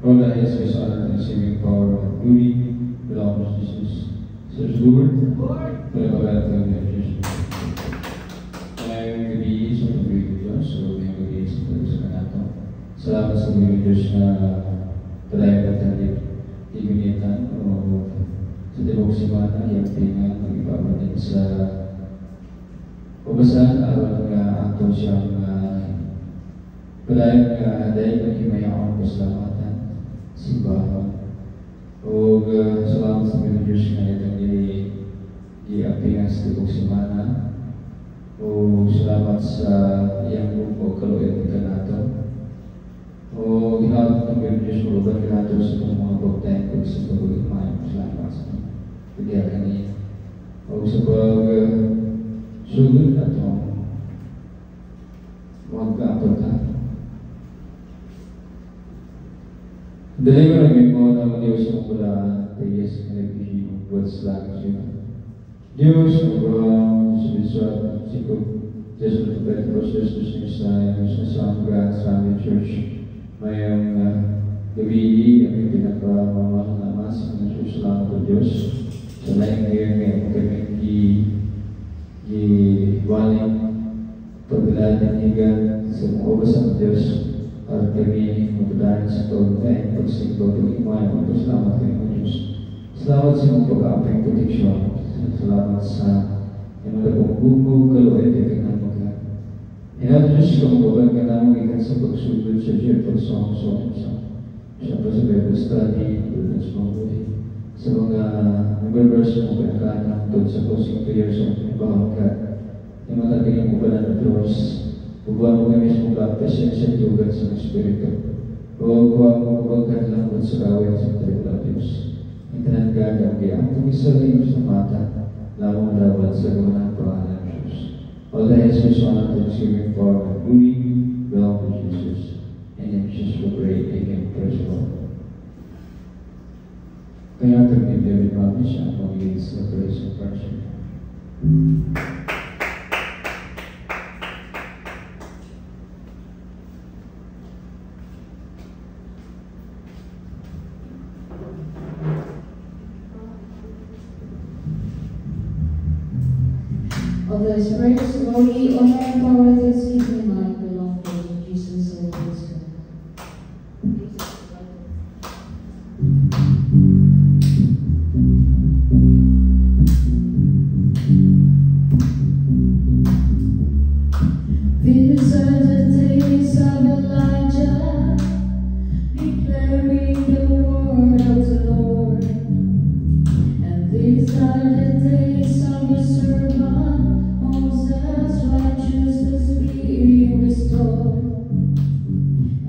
All the highest praise, honor, and saving power and glory belongs to Jesus. Says the Lord, palapagat ka ng Jesus. Ngayong gabi sa pag-ibig ng Diyos, so ngayong gabi sa pag-ibig sa kanato. Salamat sa pag-ibig ng Diyos na palayagat natin igunitan o sa tibok simana, yung tingan, mag-ipapatin sa pabasaan araw nga ato siyang palayan nga dahil maghimayang pasalamatan simbahan o salamat sa mga Diyos nga itong i-apingan sa tibok simana o salamat sa iyang grupo kaluin ka nato o ginawag ng mga Diyos maluban ka nato sa itong mga buktayan kung sa pagulong mayang salamat sa pagyakan niya o sa sugod atong magkapagka. Dali ko rin mo na Diyos mo pala tayas na nagbihimong buwan sa langit siya. Diyos mo pala sa biswat sikop Diyos mo Petros, Diyos mo sinisaya, Diyos mo sa aming sa aming church. Mayang gabi ang pinapamamahal na mas ng Diyos salamat o Diyos. Sa laing ngayon kami giwaling paglalaan ng higan sa mga obas ng Diyos para kami magdaan sa tawag tayo pagsigbaw ng imayan at salamat kayo ng Diyos. Salamat sa mga pag-aapay proteksyon. Salamat sa imalabong buko, kaluwet, at kanamaga. Inato Diyos ka magbaban ka naman ikan sa pagsugod sa Diyos at sa siyempre sa Bible study, sa mga buhay. Sa mga members mo pinakaanang doon sa closing prayers sa mga bahangkat. Yung matagin mo ba na Diyos, bubuan mo kami sa mga presensya dugat sa mga Espiritu. O kuha mo bagkat lang doon sa gawin sa mga Diyos. Ang tanang ang tumisalim sa mata, lamang dapat sa gawa ng pangalan ng Diyos. All the Jesus on our Thanksgiving for and glory belong to Jesus. And in Jesus we pray, amen. Praise the Lord. Kaya terbitin namin siya ang magiging sa praise and worship. All those praise, glory, honor, and power this evening life belong to Jesus and His God. These are the days of Elijah, declaring the word of the Lord. And these are the days of the servant Moses, righteousness being restored.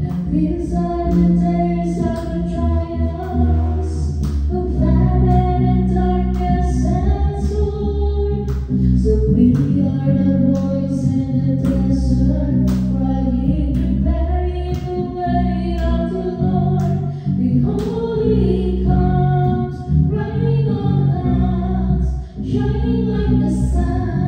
And these are the days of the trials, of famine and darkness and sword. So we are the voice in the desert, crying, preparing the way of the Lord. Behold, He comes, riding on clouds, shining like the sun.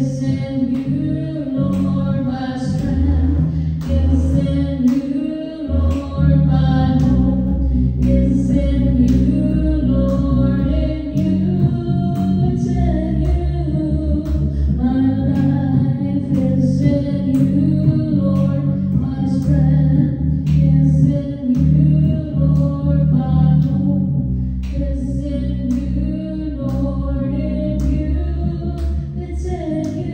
is in you, Lord, my strength is in you, Lord, my hope is in you, Lord, in you, it's in you. My life is in you, Lord, my strength is in you, Lord, my hope is in you, Lord, in you, it's in you.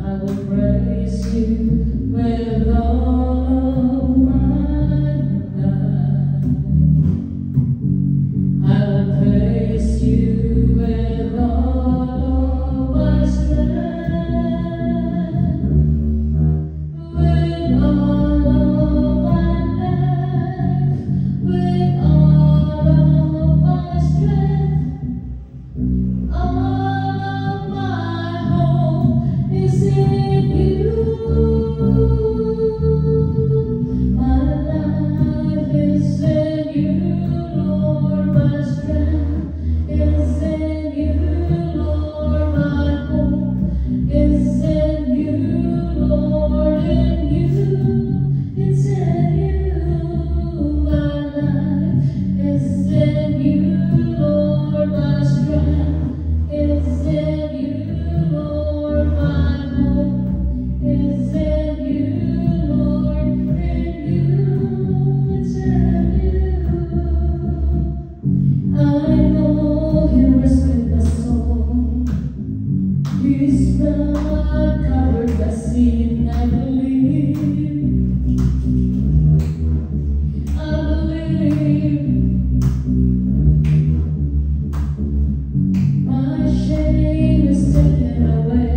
I will praise you with all of my life. I will praise you with all of my strength, with all of my life, with all of my strength. All of my hope is in you. My life is in you, Lord, my strength is in you, Lord, my hope is in you, Lord, in you, it's in you. My life is in you, Lord, my strength is in you, Lord, my hope is in you, Lord, in you, it's in you. I know you rescued my soul. His blood covered my sin, I believe. I believe. My shame is taken away.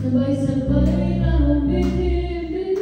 Sabay-sabay na humibig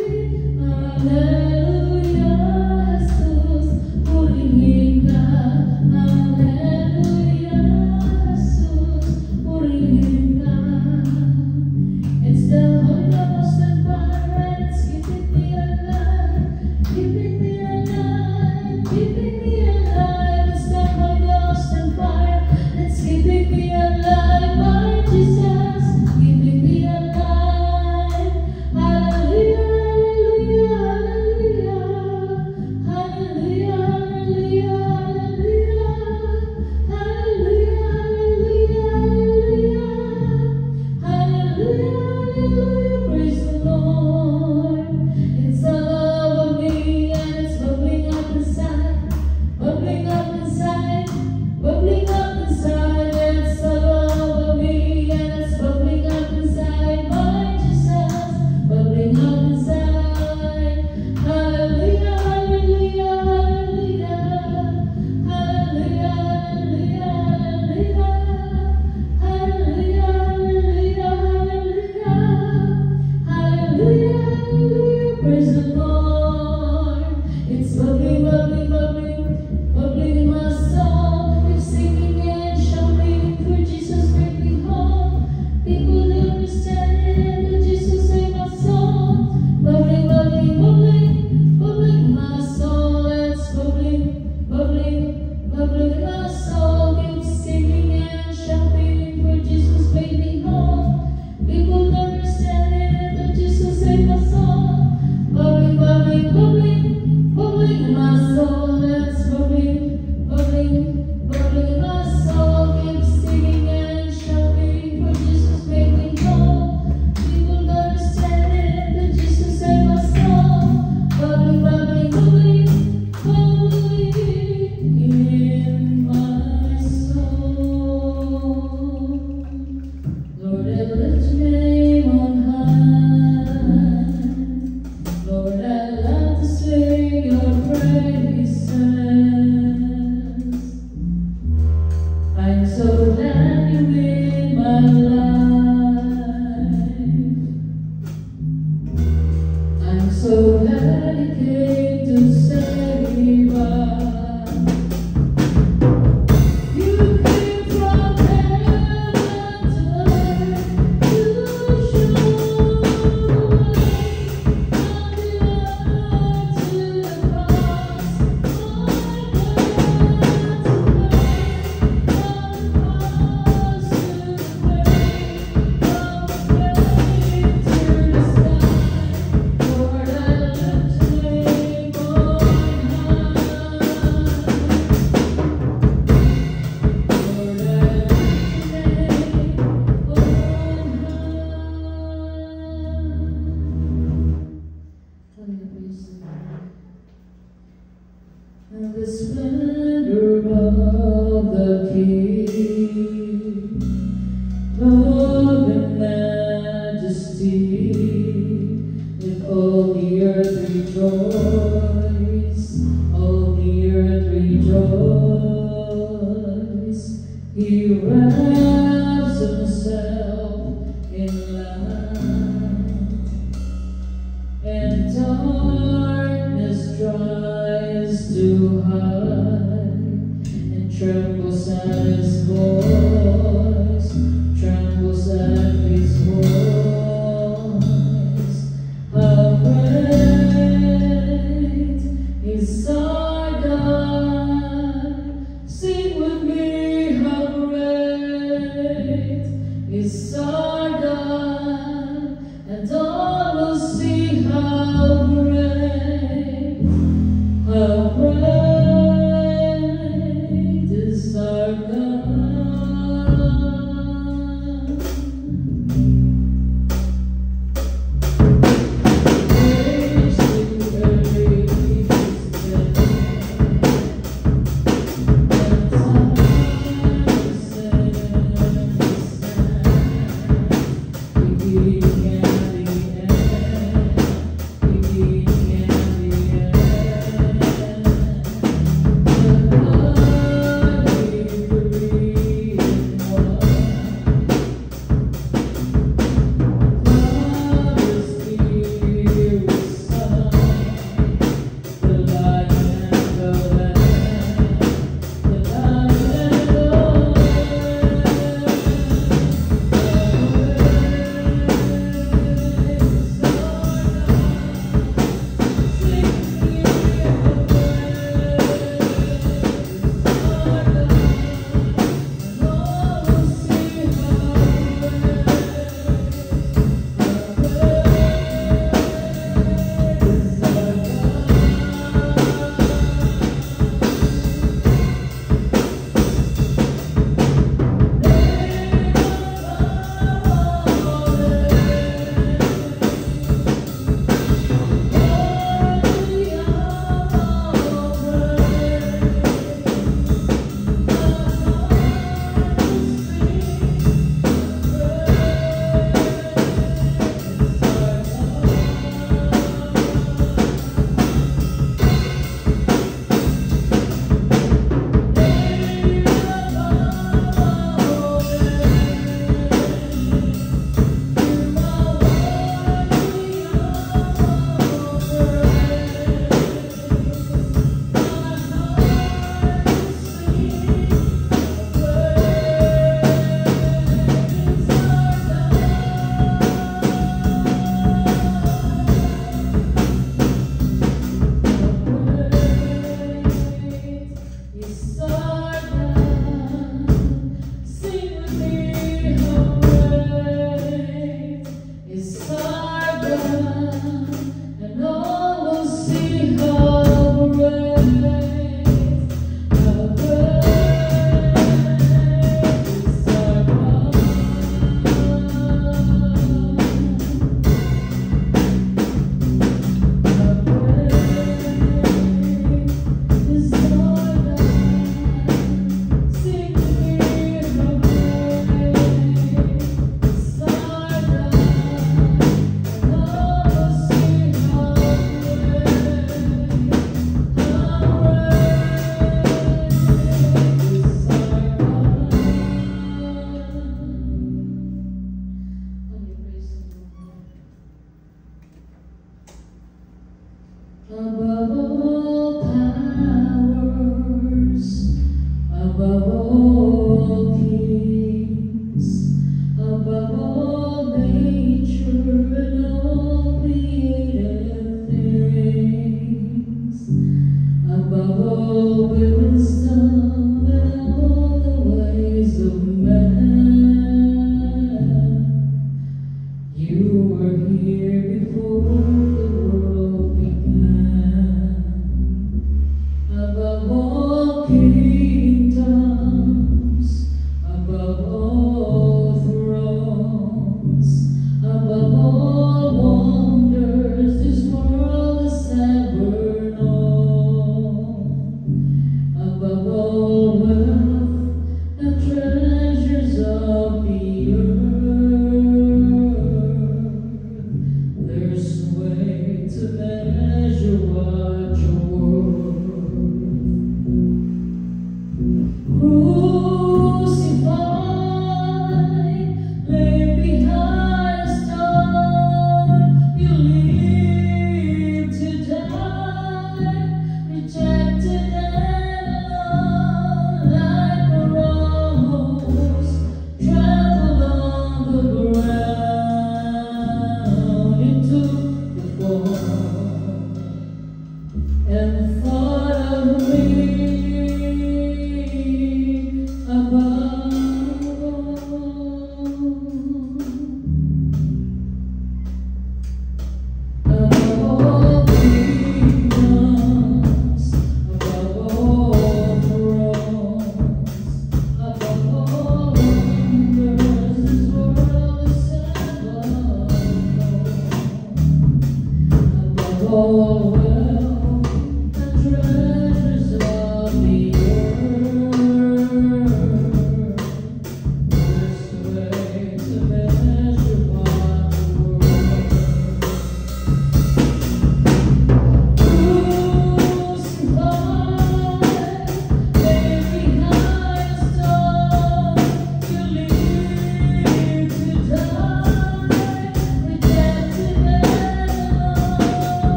is our God, and all will see how great is our God. We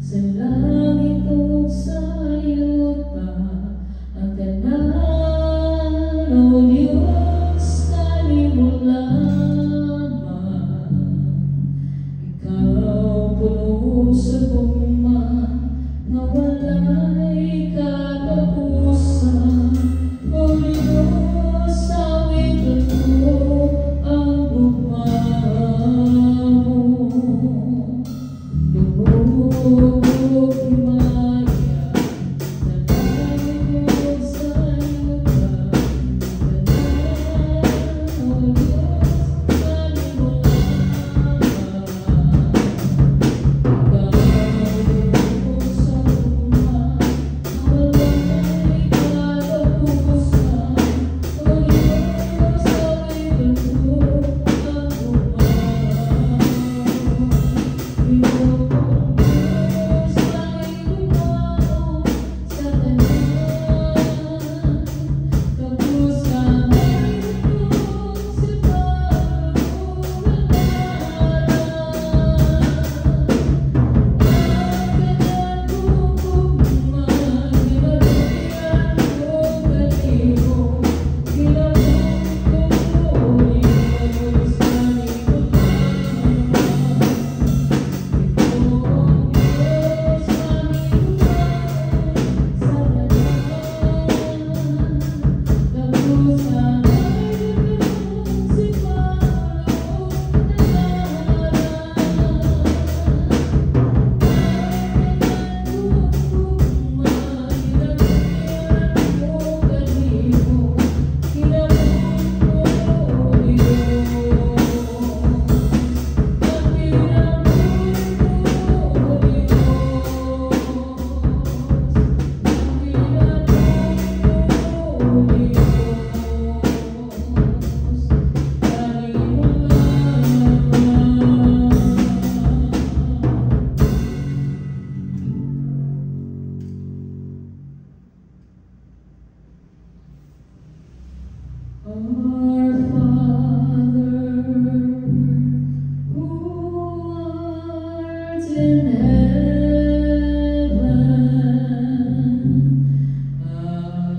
Sa langit o sa yuta, ang tanan o Diyos kanimo lamang. Ikaw puno sa guma, na wala'y katapusan. O Diyos, awitan ko ang guma mo. Lubog himaya, nalagod sa yuta, tanan o Diyos kanimo lamang. Our Father, who art in heaven,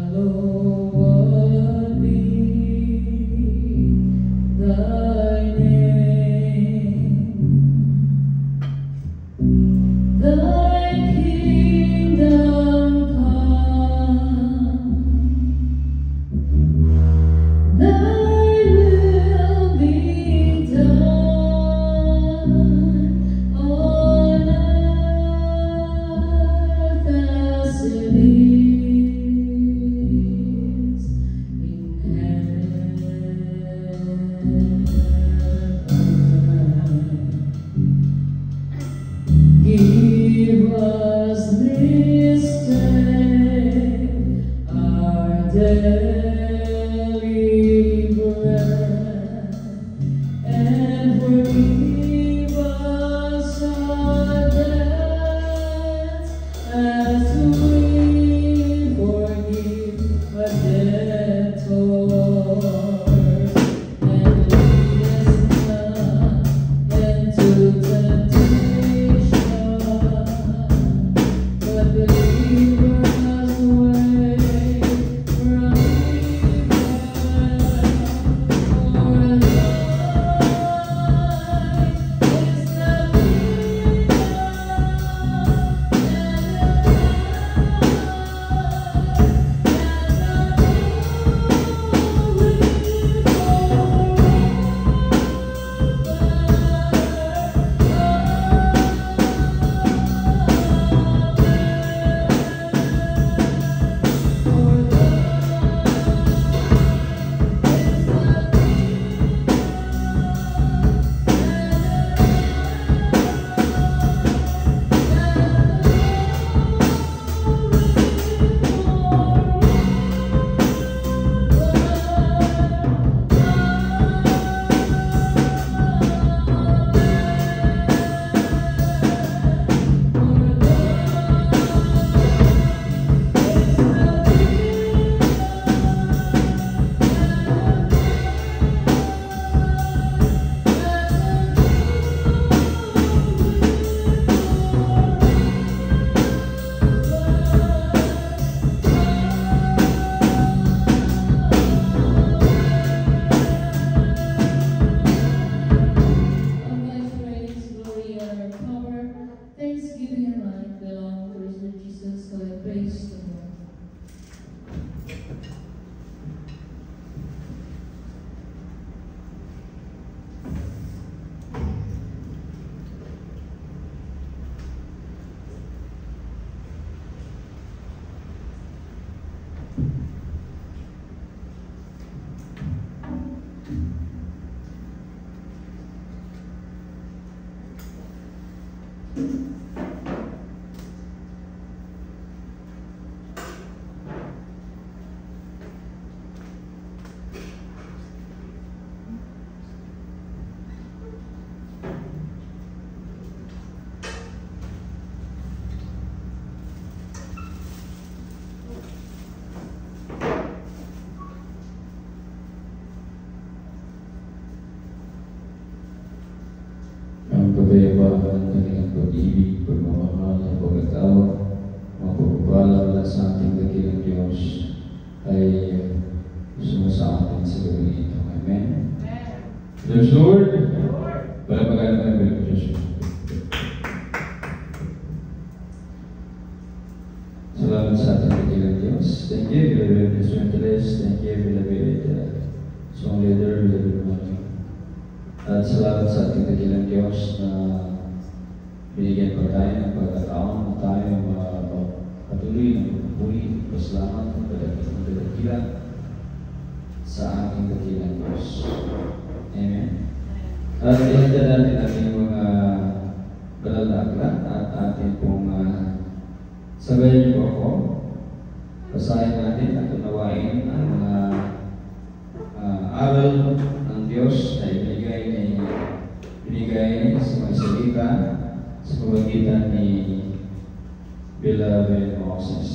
hallowed be thy name. Thy kingdom come. Thy will be done on earth as it is in heaven. Give us this day our daily bread, and forgive us our debts as we forgive our debtors. And lead us not into temptation, but deliver us away from evil. For thine is the ng kanilang pag-ibig, pagmamahal, at pag-atawa, mga pagpapala mula sa ating dakilang Diyos ay sumasama atin sa gawin ito. Amen? Praise the Lord! Palapagan natin ang Diyos. Salamat sa ating dakilang Diyos. Thank you, Beloved Instrumentalist. Thank you, Beloved Song Leader, Beloved Money. At salamat sa ating dakilang Diyos na binigyan pa tayo ng pagkataon na tayo patuloy ng pagpuli, pasalamat at pagdakilang sa ating dakilang Diyos. Amen. At ihanda natin ating mga banal na aklat at ating pong sabayan niyo po ako. Basahin natin at unawain ang mga aral ng Diyos na binigay sa mga salita sa pamagitan ni Beloved Moses.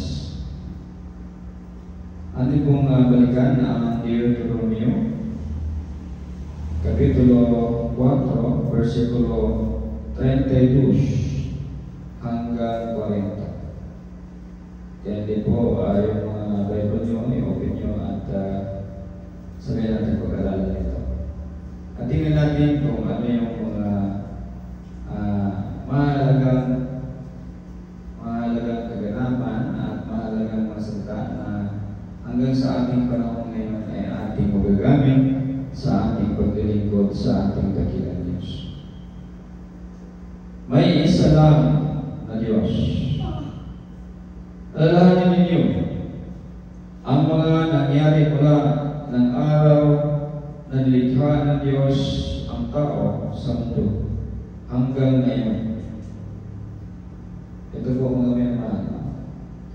Ating pong balikan ang Deuteronomio Kapitulo 4, versikulo 32 hanggang 40. Kaya hindi po yung mga Bible nyo, i-open nyo at sabihin natin pag-aralan nito. At tingnan natin kung ano yung mga mahalagang kaganapan at mahalagang mga salita na hanggang sa ating panahon ngayon ay ating magagamit sa ating paglilingkod sa ating dakilang Diyos. May isa lang na Diyos. Alalahanin ninyo ang mga nangyari mula ng araw na nilikha ng Diyos ang tao sa mundo hanggang ngayon. Ito po mga minamahal.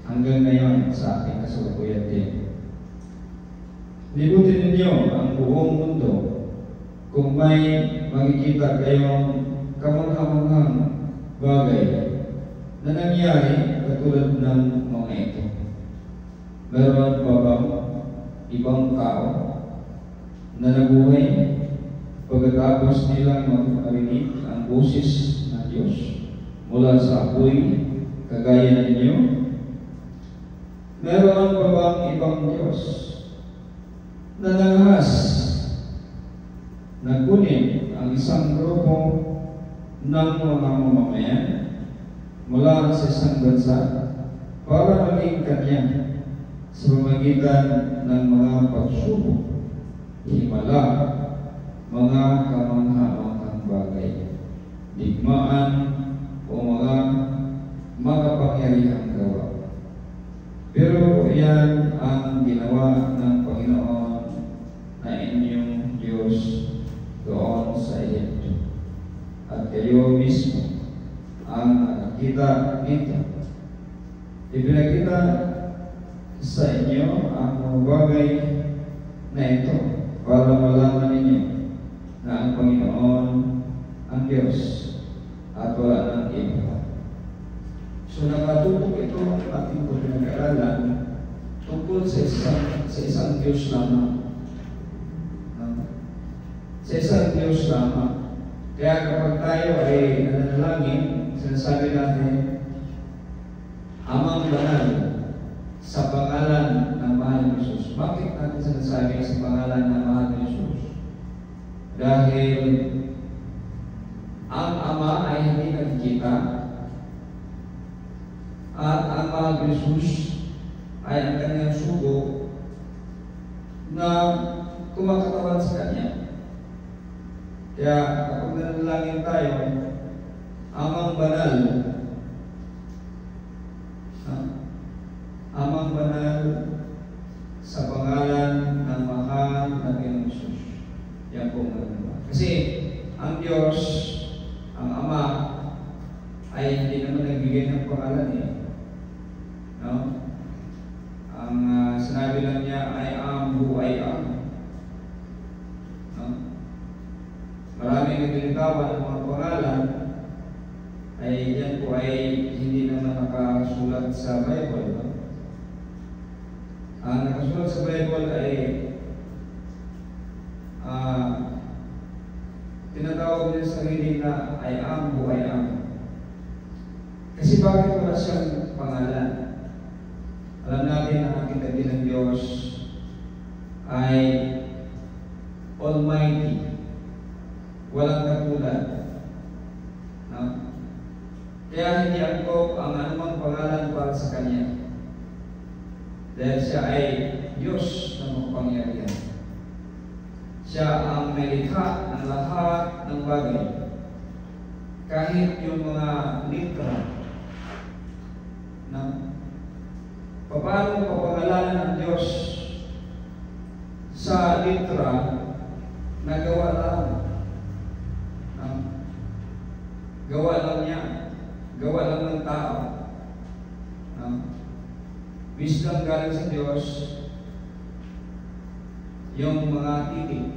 Hanggang ngayon sa ating kasalukuyan din. Libutin ninyo ang buong mundo kung may makikita kayong kamangha-manghang bagay na nangyari katulad ng mga ito. Meron pa bang ibang tao na nabuhay pagkatapos nilang marinig ang boses ng Diyos mula sa apoy kagaya ninyo? Meron pa bang ibang Diyos na nanghas na kunin ang isang grupo ng mga mamamayan mula sa isang bansa para maging kanya sa pamamagitan ng mga pagsubok, himala, mga kamangha-manghang bagay, digmaan o mga makapangyarihang gawa. Pero yan ang ginawa ng Panginoon na inyong Diyos doon sa Egypto. At kayo mismo ang nakakita nito. Ipinakita sa inyo ang mga bagay na ito para malaman ninyo na ang Panginoon ang Diyos at wala ng iba. So nakatutok ito ang ating pag-aralan tungkol sa isang Diyos lamang. Sa isang Diyos lamang. Kaya kapag tayo ay nananalangin, sinasabi natin, Amang Banal sa pangalan ng Mahal na Jesus. Bakit natin sinasabi sa pangalan ng Mahal na Jesus? Dahil ang Ama ay hindi nakikita at ang Mahal na Jesus ay ang kanyang sugo na kumakatawan sa Kanya. Kaya kapag nanalangin tayo, Amang Banal, Amang Banal sa pangalan ng Mahal na Panginoong Jesus. Yan po maganda. Kasi ang Diyos, ang Ama, ay hindi naman nagbigay ng pangalan eh. No? Ang sinabi lang niya ay Ambu ay Am. No? Maraming naglilitawan ng mga pangalan ay yan po ay hindi naman nakasulat sa Bible. No? Ang nakasulat sa Bible ay tinatawag niya sa sarili na I am who I am. Kasi bakit wala siyang pangalan? Alam natin ang ating dakilang Diyos ay Almighty, walang katulad. No? Kaya hindi angkop ang anumang pangalan para sa Kanya. Dahil siya ay Diyos na makapangyarihan. Siya ang nilikha ng lahat ng bagay. Kahit yung mga litra na paano papangalanan ng Diyos sa litra na gawa lang. Gawa lang niya. Gawa lang ng tao. Wisdom galing sa Diyos, yung mga titik.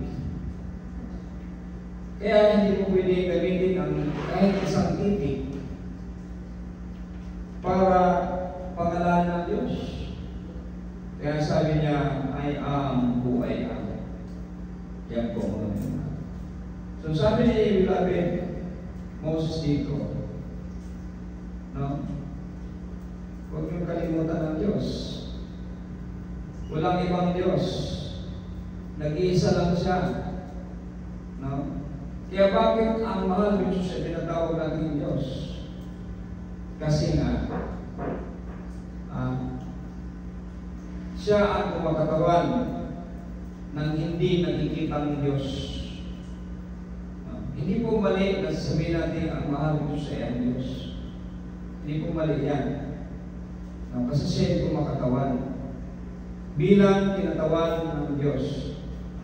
Kaya hindi mo pwede gamitin ang kahit isang titik para pangalanan ng Diyos. Kaya sabi niya, I am who I am. Yan po mga naman. So sabi ni beloved Moses dito, no? Huwag niyong kalimutan ng Diyos. Walang ibang Diyos. Nag-iisa lang siya. No? Kaya bakit ang mahal ng Diyos ay tinatawag natin Diyos? Kasi nga, siya ang kumakatawan ng hindi nakikitang Diyos. Hindi po mali na sabihin natin ang mahal ng Diyos ay ang Diyos. Hindi po mali yan. Kasi siya ay kumakatawan bilang kinatawan ng Diyos.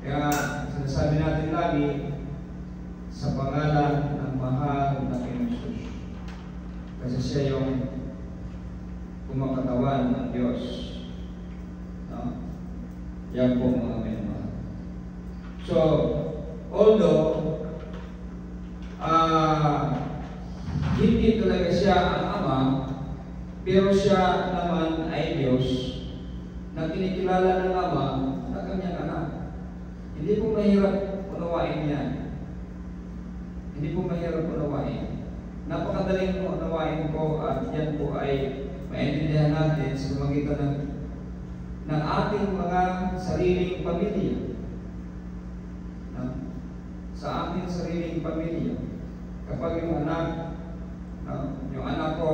Kaya sinasabi natin lagi sa pangalan ng mahal na Jesus. Kasi siya yung kumakatawan ng Diyos. No? Yan po mga minamahal. So, although hindi talaga siya ang Ama, pero siya naman ay Diyos na kinikilala ng Ama na kanyang anak. Hindi po mahirap unawain yan. Hindi po mahirap unawain. Napakadaling unawain po at yan po ay maintindihan natin sa pamamagitan ng ating mga sariling pamilya. Sa ating sariling pamilya. Kapag yung anak ko,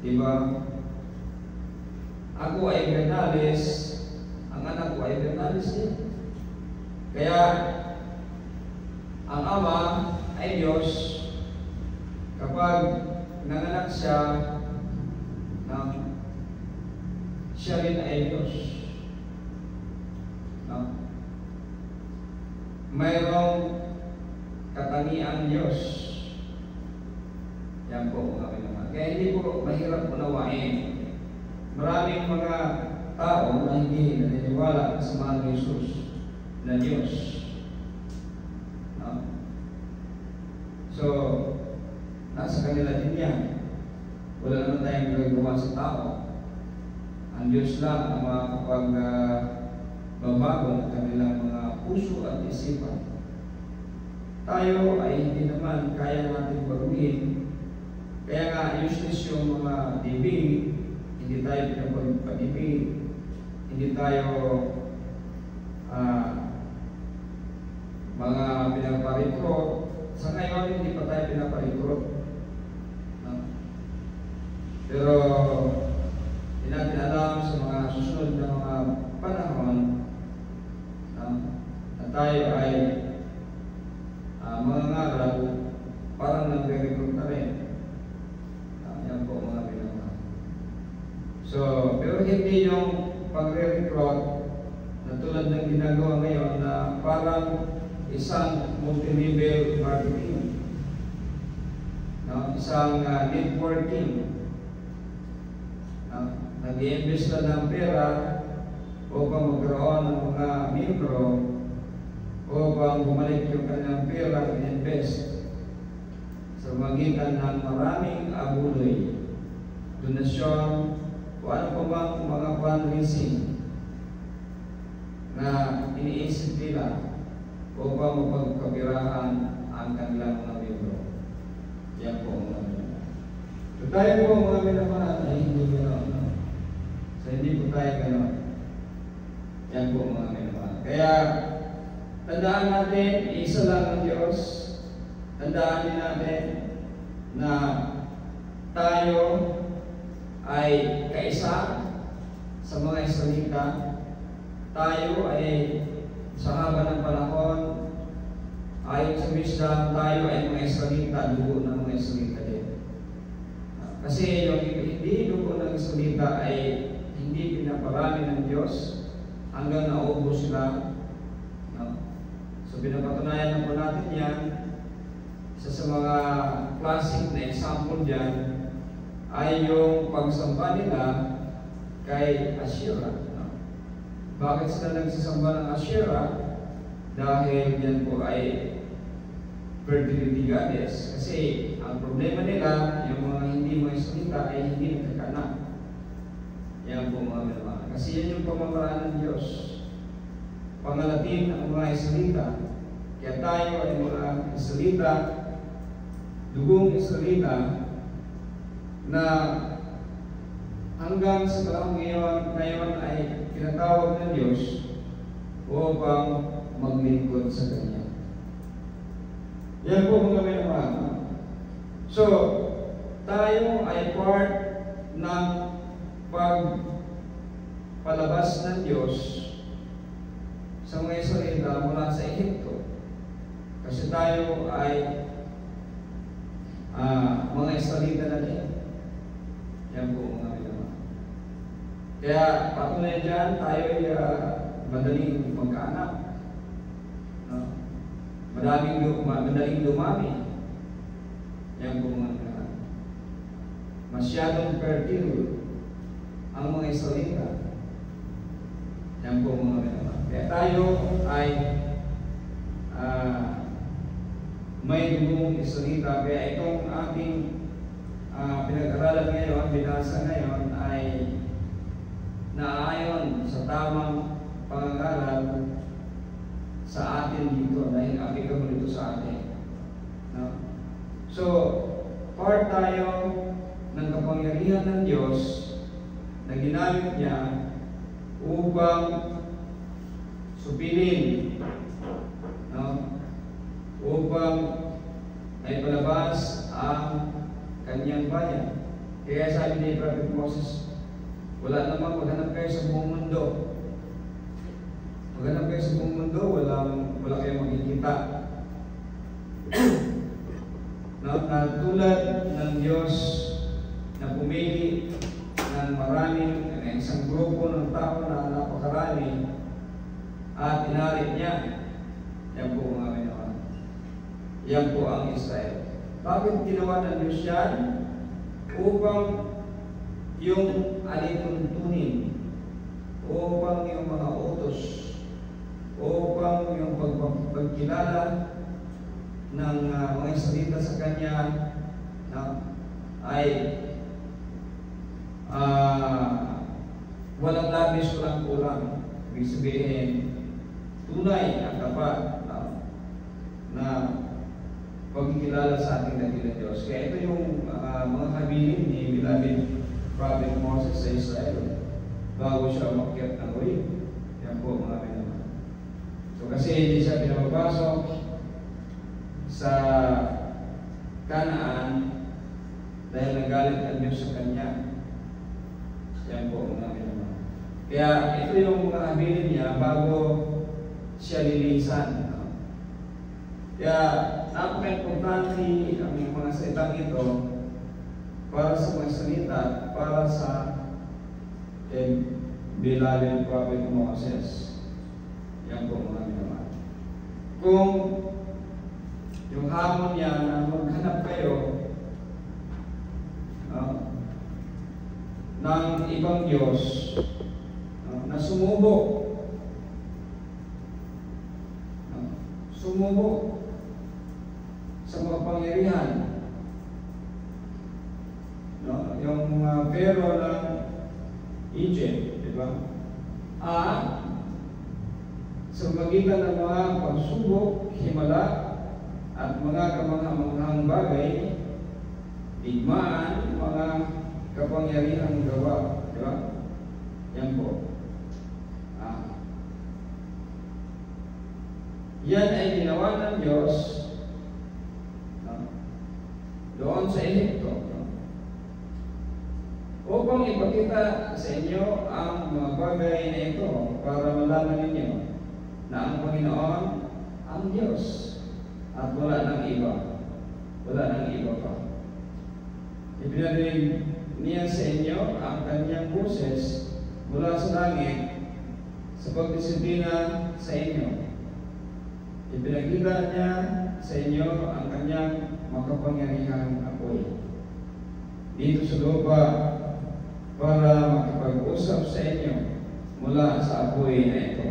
diba, ako ay Bernales, ang anak ko ay Bernales din. Kaya, ang Ama ay Diyos. Kapag nanganak siya, siya rin ay Diyos. Mayroong katangiang Diyos. Yan po mga pinamahal. Kaya hindi po mahirap unawain. Maraming mga tao na hindi naniniwala sa mahal ni Jesus na Diyos. No? So, nasa kanila din yan. Wala naman tayong gagawa sa tao. Ang Diyos lang ang makakapagbabago ng kanilang mga puso at isipan. Tayo ay hindi naman kaya natin baguhin. Kaya nga, useless yung mga debate. Hindi tayo pinapag-debate. Hindi tayo mga pinaparikrot. Sa ngayon, hindi pa tayo pinaparikrot. Pero, hindi natin alam sa mga susunod na mga panahon na tayo ay mga ngaral parang nagre-recruit na rin. Yan po mga pinamahal. So, pero hindi yung pagre-recruit na tulad ng ginagawa ngayon na parang isang multi-level marketing. No? Isang networking. Nag-i-invest na ng pera upang magkaroon ng mga miyembro upang bumalik yung kanyang pera in-invest sa magitan ng maraming abuloy, donasyon, o ano pa bang mga fundraising na iniisip nila upang mapagkabirahan ang kanilang mga membro. Yan po mga minamahal. So tayo po mga minamahal ay hindi gano'n. No? So hindi po tayo gano'n. Yan po mga minamahal. Kaya tandaan natin, isa lang ang Diyos. Tandaan din natin na tayo ay kaisa sa mga Israelita. Tayo ay sa haba ng panahon, ayon sa wisdom, tayo ay mga Israelita, dugo ng mga Israelita din. Kasi yung hindi dugo ng Israelita ay hindi pinaparami ng Diyos hanggang naubos sila. No? So pinapatunayan na po natin yan. Isa sa mga classic na example dyan ay yung pagsamba nila kay Asherah. No? Bakit sila nagsisamba ng Asherah? Dahil yan po ay fertility goddess. Kasi ang problema nila, yung mga hindi mga Israelita ay hindi nagkakanak. Yan po mga minamahal. Kasi yan yung pamamaraan ng Diyos. Pangalatin ang mga Israelita. Kaya tayo ay mga Israelita, dugong Israelita, na hanggang sa panahon ngayon ay tinatawag ng Diyos upang maglingkod sa Kanya. Yan po mga minamahal. So, tayo ay part ng pagpalabas ng Diyos sa mga Israelita mula sa Ehipto. Kasi tayo ay mga Israelita na din. Yan po mga minamahal. Kaya patunay dyan, tayo ay madaling magkaanak. No? Madaling dumami. Yan po mga minamahal. Masyadong fertile ang mga Israelita. Yan po mga minamahal. Kaya tayo ay may dugong Israelita. Kaya itong ating pinag-aralan ngayon, binasa ngayon, ay naayon sa tamang pangangaral sa atin dito dahil applicable ito sa atin. No? So, part tayo ng kapangyarihan ng Diyos na ginamit niya upang supilin, no? Upang ay palabas ang kanyang bayan. Kaya sabi ni Prophet Moses, wala namang maghanap kayo sa buong mundo. Maghanap kayo sa buong mundo, wala kayong makikita. Na tulad ng Diyos na pumili ng maraming isang grupo ng tao na napakarami at inarit niya. Yan po mga minamahal. Yan po ang Israel. Bakit ginawa ng Diyos yan? Upang yung alituntunin, upang yung mga utos, upang yung pagkilala ng mga Israelita sa Kanya ay walang labis, walang kulang. Ibig sabihin, tunay at tapat na pagkikilala sa ating dakilang Diyos. Kaya ito yung mga habilin ni beloved Prophet Moses sa Israel bago siya umakyat ng Horeb. Yan po mga minamahal. So kasi hindi siya pinapapasok sa Canaan dahil nagalit ang Diyos sa kanya. Yan po mga minamahal. Kaya ito yung mga habilin niya bago siya lilisan. Kaya napaka-importante ang mga salitang ito para sa mga salita, para sa beloved Prophet Moses. Yan po mga minamahal. Kung yung hamon niya na maghanap kayo ng ibang Diyos na sumubok sa mga pangyarihan. No? Yung Pharaoh ng Egypt, di ba? sa magitan ng mga pagsubok, himala, at mga kamangha-manghang bagay, digmaan, mga kapangyarihang gawa. Di ba? Yan po. Yan ay ginawa ng Diyos doon sa Ehipto upang ipakita sa inyo ang mga bagay na ito para malaman ninyo na ang Panginoon ang Diyos at wala nang iba. Wala nang iba pa. Ipinarinig niya sa inyo ang kanyang boses mula sa langit sa pagdisiplina sa inyo. Ipinakita niya sa inyo ang kanyang makapangyarihang apoy dito sa lupa para makipag-usap sa inyo mula sa apoy na ito.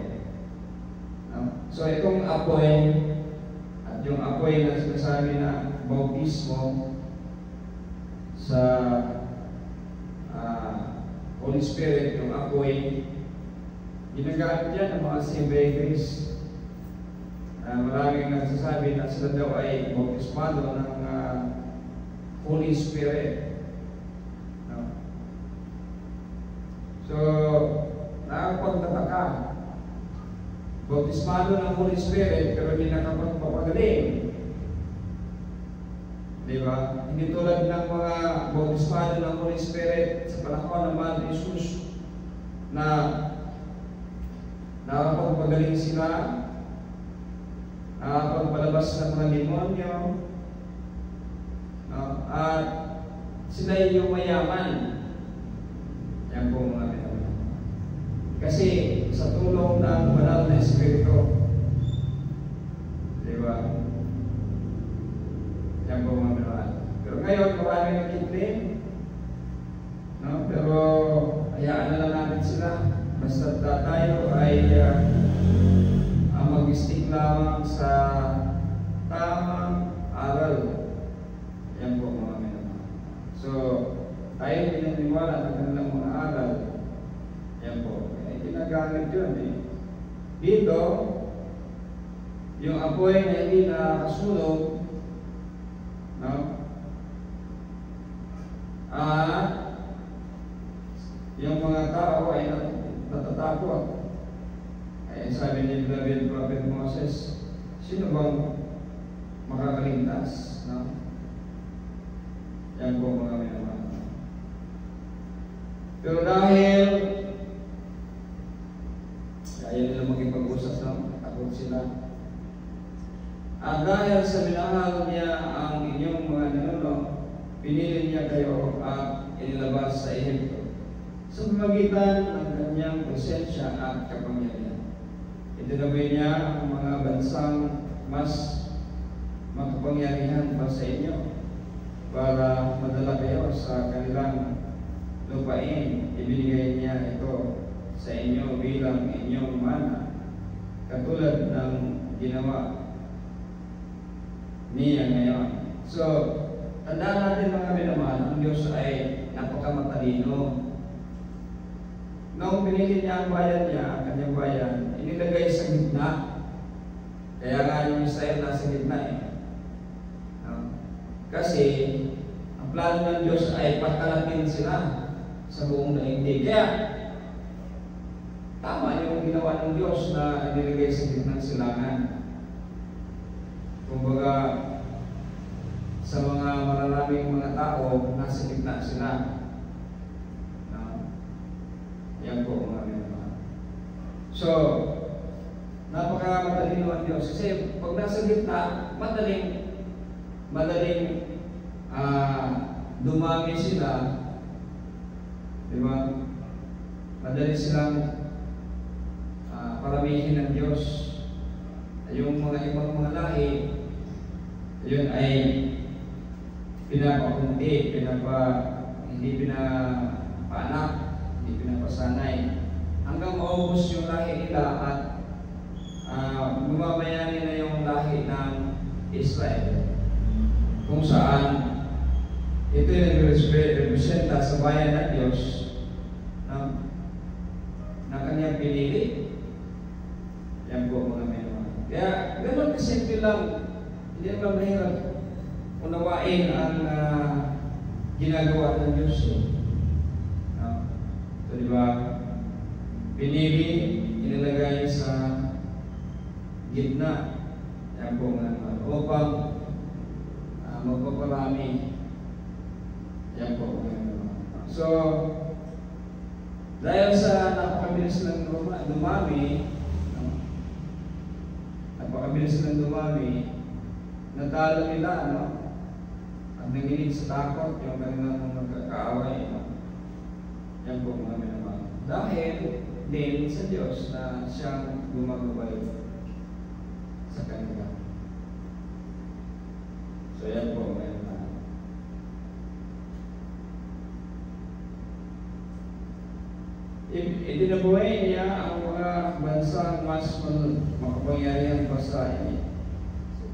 So itong apoy at yung apoy na sinasabi na bautismo sa Holy Spirit, yung apoy, ginagamit yan ng mga Assemblies. Maraming nagsasabi na sila daw ay bautismado ng Holy Spirit. So, nakakapagtataka. Bautismado ng Holy Spirit pero hindi nakapagpapagaling. Di ba? Hindi tulad ng mga bautismado ng Holy Spirit sa panahon ng Mahal Jesus na nakapagpagaling sila, nakapagpalabas ng mga demonyo, at sila yung mayaman. Yan po mga pinag. Kasi sa tulong ng banal na Espiritu, di ba? Yan po mga pinag. Pero ngayon, marami nagkiklim, pero hayaan na lang natin sila. Basta tayo ay mag-stick lamang sa tamang aral. Yan po mga pinag. So, tayo pinaniwala ng kanilang mga aral. Yan po. Ay ginagamit yun eh. Dito, yung apoy na hindi nakasunog, yung mga tao ay natatakot. Ay sabi ni David Prophet Moses, sino bang makakaligtas? Yan po mga minamahal. Pero dahil ayaw nila maging-pag-usas lang, takot sila. At dahil sa minahal niya ang inyong mga ninuno, pinili niya kayo at inilabas sa Ehipto sa pamamagitan ng kanyang presensya at kapangyarihan. Itinabay niya ang mga bansang mas makapangyarihan pa sa inyo para madala kayo sa kanilang lupain. Ibinigay niya ito sa inyo bilang inyong mana, katulad ng ginawa niya ngayon. So, tandaan natin mga minamahal, ang Diyos ay napakamatalino. Nung pinili niya ang bayan niya, ang kanyang bayan, inilagay sa gitna. Kaya nga yung Israel nasa gitna eh. Kasi, ang plano ng Diyos ay pagkalatin sila sa buong daigdig. Kaya, tama yung ginawa ng Diyos na inilagay sa gitna ng silangan. Kumbaga, sa mga malalaming mga tao, nasa gitna sila. Yan po mga minamahal. So, napakamatalino ang Diyos. Kasi pag nasa gitna, madaling dumami sila. Di ba? Madali silang paramihin ng Diyos. Yung mga ibang mga lahi, yun ay pinapakunti, hindi pinapaanak, hindi pinapasanay. Hanggang maubos yung lahi nila at bumabayani na yung lahi ng Israel. Kung saan ito yung representa sa bayan ng Diyos na kanyang pinili. Yan po simple lang. Hindi naman mahirap unawain ang ginagawa ng Diyos. So, di ba? Pinili, inilagay sa gitna. Yan po nga. Upang magpaparami. Yan po nga. So, dahil sa napakabilis ng dumami, natalo nila, ang nanginig sa takot, yung kanilang magkakaaway. Yan po mga minamahal. Dahil din sa Diyos na siyang gumagabay sa kanila. So yan po mga minamahal. Itinabuhay niya ang mga bansang mas makapangyarihan pa sa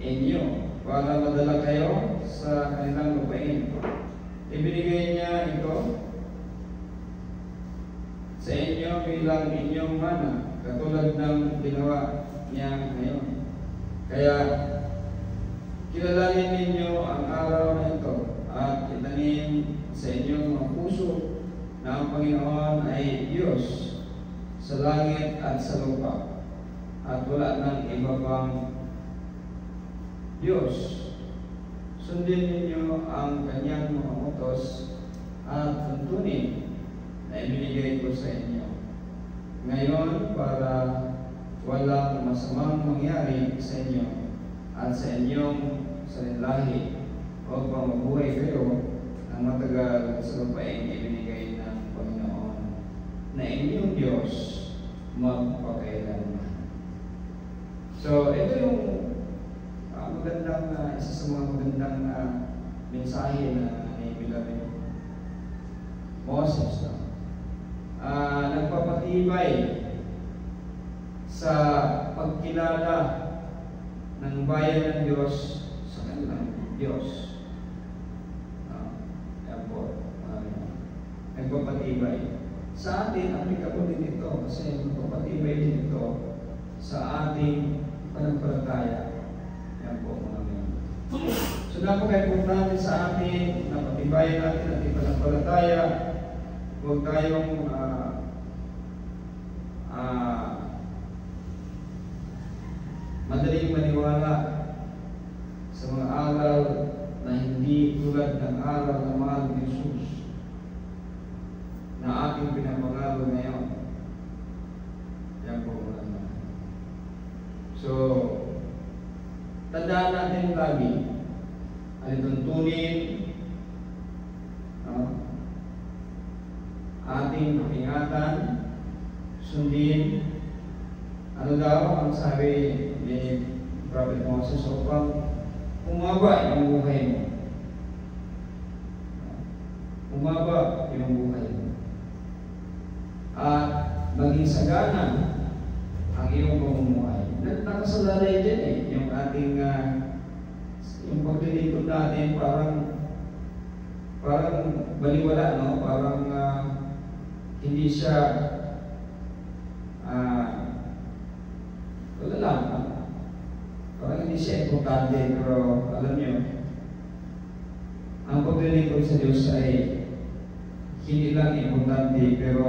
inyo para madala kayo sa kanilang lupain. Ibinigay niya ito sa inyo bilang inyong mana, katulad ng ginawa niya ngayon. Kaya kilalanin ninyo ang araw na ito at itanim sa inyong mga puso na ang Panginoon ay Diyos sa langit at sa lupa, at wala nang iba pang Diyos. Sundin ninyo ang kanyang mga utos at tuntunin na ibinigay ko sa inyo ngayon para walang masamang mangyari sa inyo at sa inyong salilahi, o mabuhay kayo ng matagal sa lupain ibinigay ng Panginoon na inyong Diyos magpakailanman. So, ito yung magandang, isa sa mga magandang mensahe na naibila rin Moses. Nagpapatibay sa pagkilala ng bayan ng Diyos sa kanilang Diyos. Yan po. Nagpapatibay. Sa atin, applicable din ito kasi nagpapatibay din ito sa ating pananampalataya. Yan po mga mga. So napaka-importante sa atin na patibayan natin at pananampalataya. Huwag tayong madaling maniwala sa mga aral na hindi tulad ng aral ng mahal ni Jesus na ating pinapangalo ngayon. Yan po mga mga. So, tandaan natin lagi, alituntunin, ating ingatan, sundin, ano daw ang sabi ni Prophet Moses, upang umaba yung buhay mo. Umaba yung buhay mo. At maging sagana ang iyong pamumuhay. Nakasalalay dyan yung ating yung paglilingkod natin parang baliwala, no? Parang hindi siya wala lang. Parang hindi siya importante, pero alam niyo, ang paglilingkod sa Diyos ay hindi lang importante, pero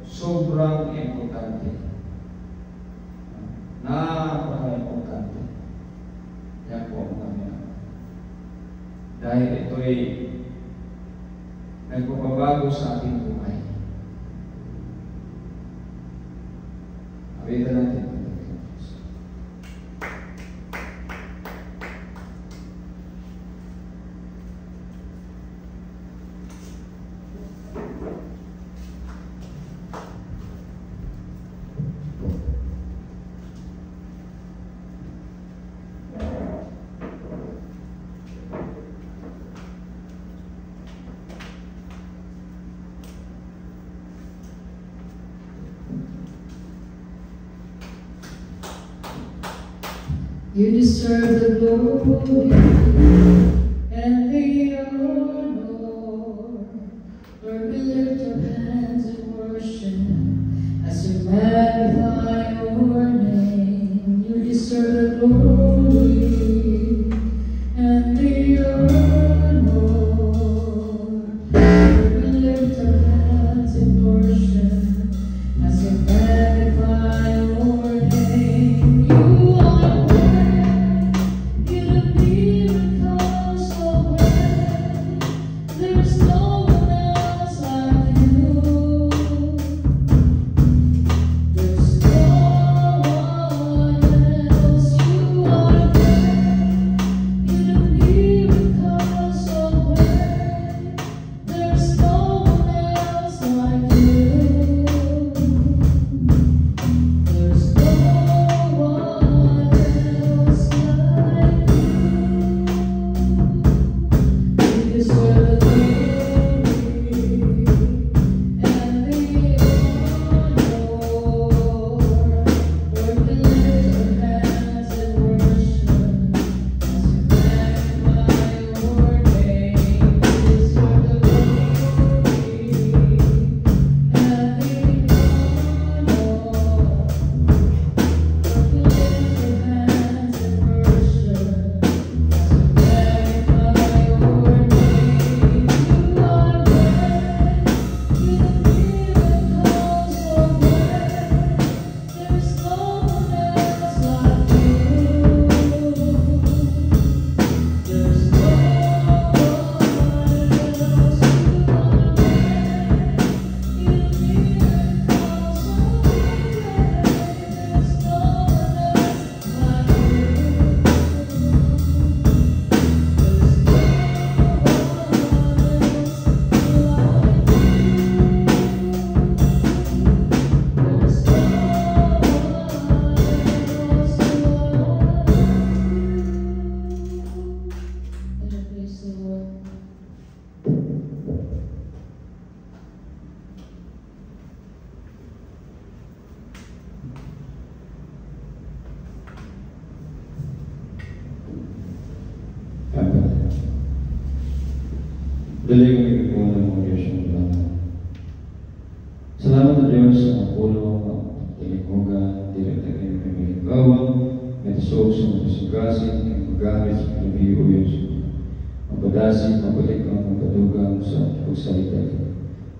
sobrang importante. Napaka-importante. Yan po kami. Dahil ito'y nagpapabago sa ating buhay. Awitan natin. You deserve the glory and the honor. Lord, we lift our hands in worship as we magnify your name. You deserve the glory and the honor. We lift our hands in worship as we magnify your name. You are great, you do miracles so great. There's no one else like you. There's no one else. You are great, you do miracles so great. There's no one else like you. There's no one else like you. You deserve the glory and the honor. Lord, we lift our hands in worship as we magnify your name. You deserve the glory and the honor. Lord, we lift our hands in worship as we magnify your name. You are great, you do miracles so great. There's no one else like you. There's no one else. You are great, you do miracles so great. There's no one else like you. There's no Praise the Lord. Daling ko ng mga Diyos ng Bala. Salamat na Diyos sa mga pulong, talikugan, direkta ng pamilinggawan, metasog sa mga pasugasin, ng magamit sa pinabiyo Diyos. Mapadasin, mabalik ang magkadugang sa pagsalita.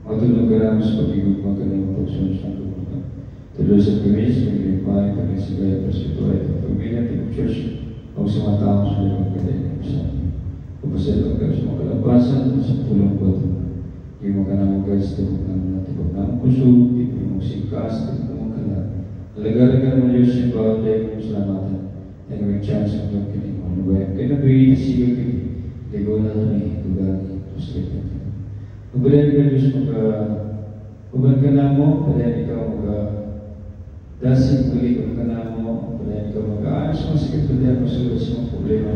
Matulog ka naman sa pag-ibig magaling pagsunod ng lubugan. Tuloy sa kami sa pag-ibig, pag-isagay, presbytery, at pamilya, at church, o sa mga taong sa limang kadaling sa amin. Pagpasalamat ka sa mga kalabasan at sa pulong ko. Hindi mo ka naman guys, tibok naman na tibok naman puso, tibok mong singkas, tibok mong kalat. Alagaragan mo Diyos yung bawal dahil mong salamatan. Yan ang chance ng pagkiling mo. Ano ba yan? Kaya nabigay na siya kay ligaw na kami, tugani, pusit na ito. Pagpalayan ka Diyos pagpalayan ka na mo, pagpalayan ikaw dasig pagpalayan ka na mo, pagpalayan ikaw mag-aayos mo, sige pagpalayan mo sa mga problema.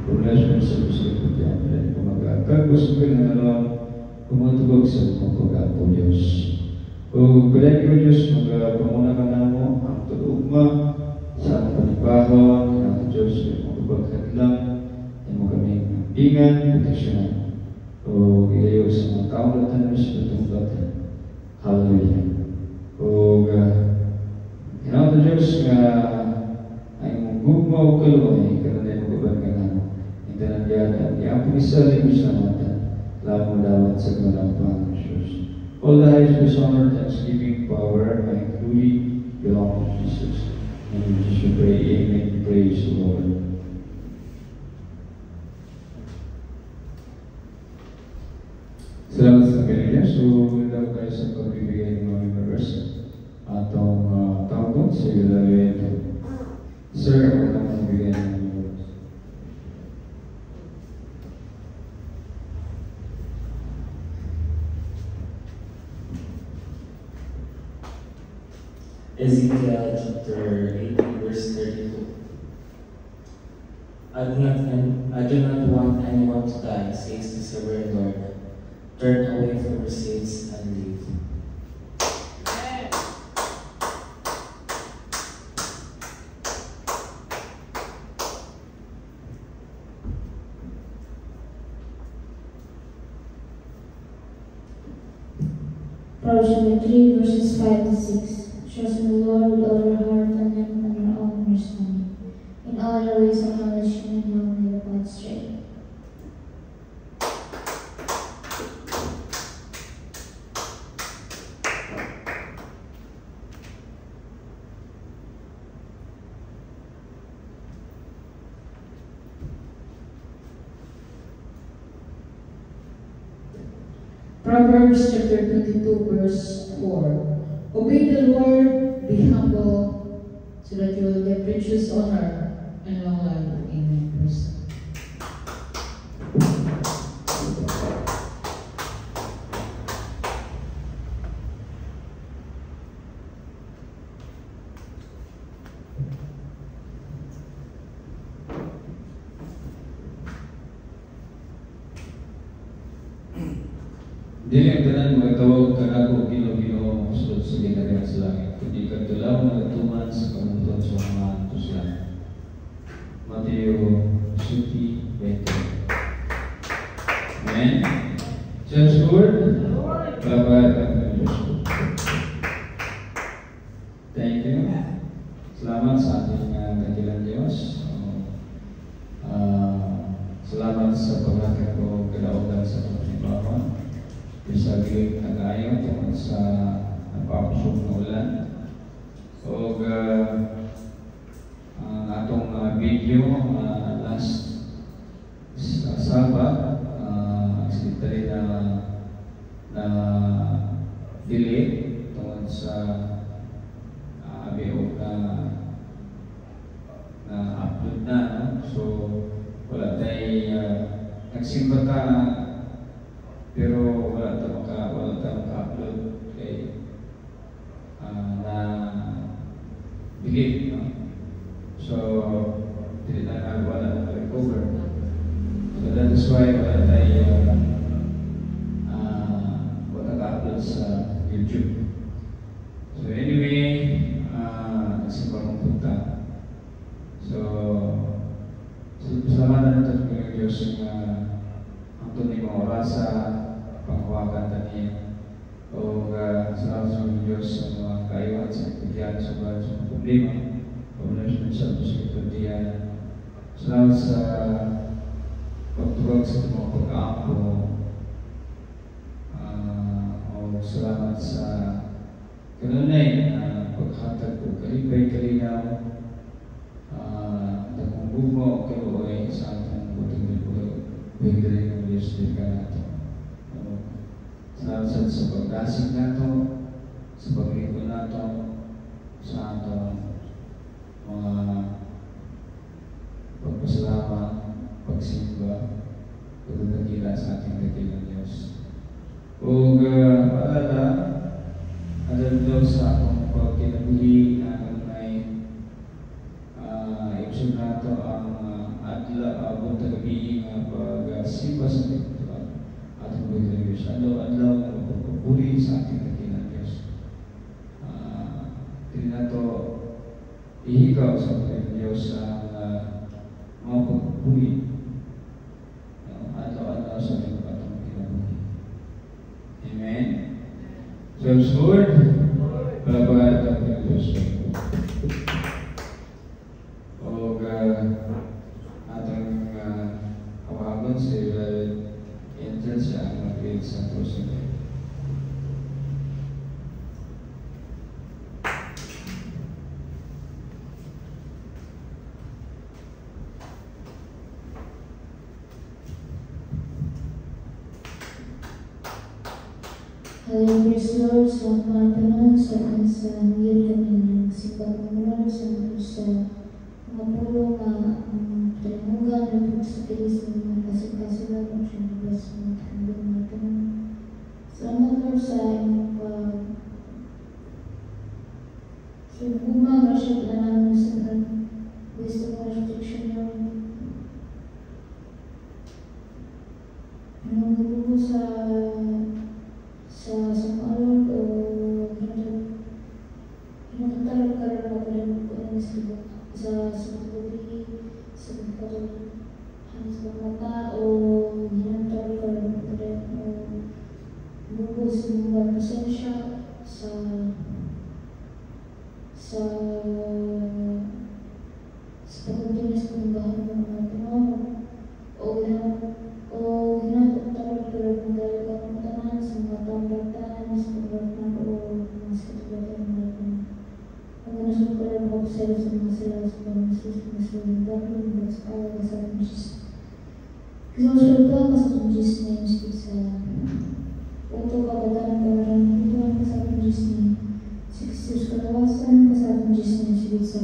Problema sa gusto ko dyan, pagpalayan ko mag-agagos ko na nalang pumatubag sa mga pag-apo Diyos. O pagpalayan ko Diyos, magpamuna ka na mo, ang tulugma, sa ating panibahon, ang Diyos, magpapagkat lang, ay mo kami ingat, proteksyonan. O ilayo sa mga taong latan mo sa itong latan. Hallelujah. O hinawag na Diyos nga ay mong gugma o kaluay, kananay mo gaban ka na mo. Hindi na diyan, ang pag-isali mo sa mata, lalo mo dawat sa kalampang ng Diyos. All the highest honor, thanksgiving, power, and glory belong to Jesus. And we just pray, amen, praise the Lord. Salamat sa kanila. So, daw tayo sa pagbibigay ng mga members. Atong tawag sa evaluate. Sir, ako lang magbigay ng mga members. Ezekiel chapter 18, verse 32. I do not want anyone to die, says the sovereign Lord. Turn away from your sins and live. Proverbs 3, verses 5 to 6. Trust in the Lord with all your heart and lean on your own understanding. In in all your ways acknowledge Him, and He will make your path straight. Proverbs chapter 22 verse 4. Obey the Lord, be humble, so that you will get riches, honor, and long life. Amen. Praise Dili ang tanan mga tawag kanako Ginoo sulod sa ginagana sa langit, kundi kadalaw nga tuman sa kamutan sa mga tuslan. Mateo 7:20. Amen. Church word. Palapayan ang Diyos. Thank you. Salamat sa ating dakilang Diyos. Salamat sa paglakat ko kadaugan sa pagkakataon. Bisagi nag-ayaw tungkol sa napapusog na ulan. O ang atong video last Sabat accidentally na delay tungkol sa biog na upload na, no? So wala tayo nagsimba ka pero wala tayong maka-upload kay na bigay, no? So hindi na wala na recover. So that is why wala tayo wala ka-upload sa YouTube. So anyway, nagsimba kong punta. So salamat na natin ng Diyos ang tunay mga orasa panghawakan tani o salamat sa Diyos sa mga kaiwan sa pagdiyan sa mga problema pag-management sa pagdiyan. Salamat sa pagtulog sa mga pag-aampo o salamat sa kanunay paghatag o kalipay-kalinaw dakong bumo o kaluoy sa atong butong bigay ng Diyos din ka nato. Salamat sa pagdasig nato, sa pag-ibo nato, sa atong mga pagpasalamat, pagsimba, pagdadakila sa ating dakilang Diyos. O paalala, adal daw sa atong pagkinabuhi na ibsog nato ang adla buntag gabi nga pagsimba sa atong dakilang Diyos. Adlaw nga pagpupuri sa ating dakilang Diyos. Hindi nato ihikaw sa dakilang Diyos sa mga pagpupuri adlaw-adlaw sa ating kinabuhi. Amen. So, Lord, palapayan ang dakilang Diyos. Atang kawagon sa angel siya ang mag-create sa puso niya. Hallelujah, praise the Lord, sa pananon sa hiyad kami ng simbang mula sa mga pulo na talimugan ng pagsakilis ng mga kasikasulan o siya ng bless ng tandong natin. Salamat Lord sa inyong bumang rasya na namin sa wisdom and protection Lord. Nangulubo sa Lord o hinatatalog ka rin ako rin po ang sa gabi, sa pagkakaroon sa mata o hinatatalog ka rin po rin o lubos ng mga pasensya sila sa mga sila sa pamasusunod dapat sa awa sa ating Diyos. Kinusulta ka sa ating Diyos na yung sikit sa uto kabataran kawaran ituan ka sa ating Diyos na si Kristus kalawasan ka sa ating Diyos na yung sikit sa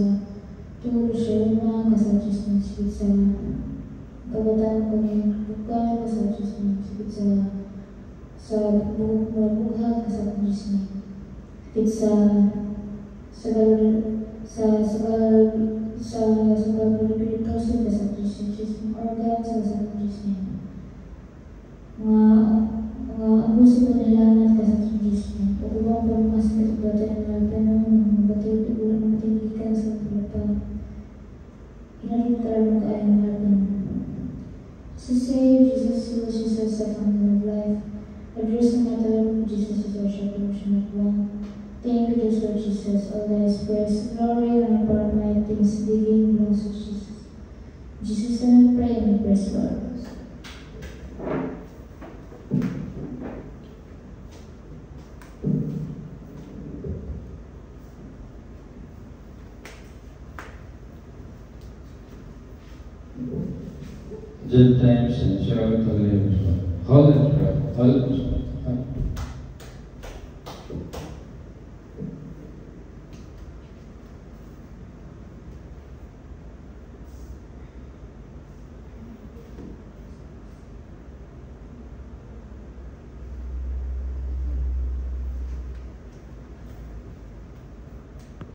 tulo siya una ka sa ating Diyos na yung sikit sa kabataran ka ngayon bukan ka sa ating Diyos na yung sikit sa buhat ka sa ating Diyos na sikit sa Pilipinosin ka sa Diyos organ sa Diyos niya. Mga abuso ko nilamat ka sa Diyos niya. Pagubang pagmas ka sa bata ng mga tanong, mga batid at ulang matindikan sa palapa. Inarin ka lang ka ay mahal. To say Jesus heals Jesus the fountain of life. Address the matter of Jesus is our shepherd, which not wrong. Thank you, Lord Jesus. All thy praise, glory, and power, might things begin belongs to Jesus. Jesus, and pray and praise Lord. Good times and joy to live. Hold it,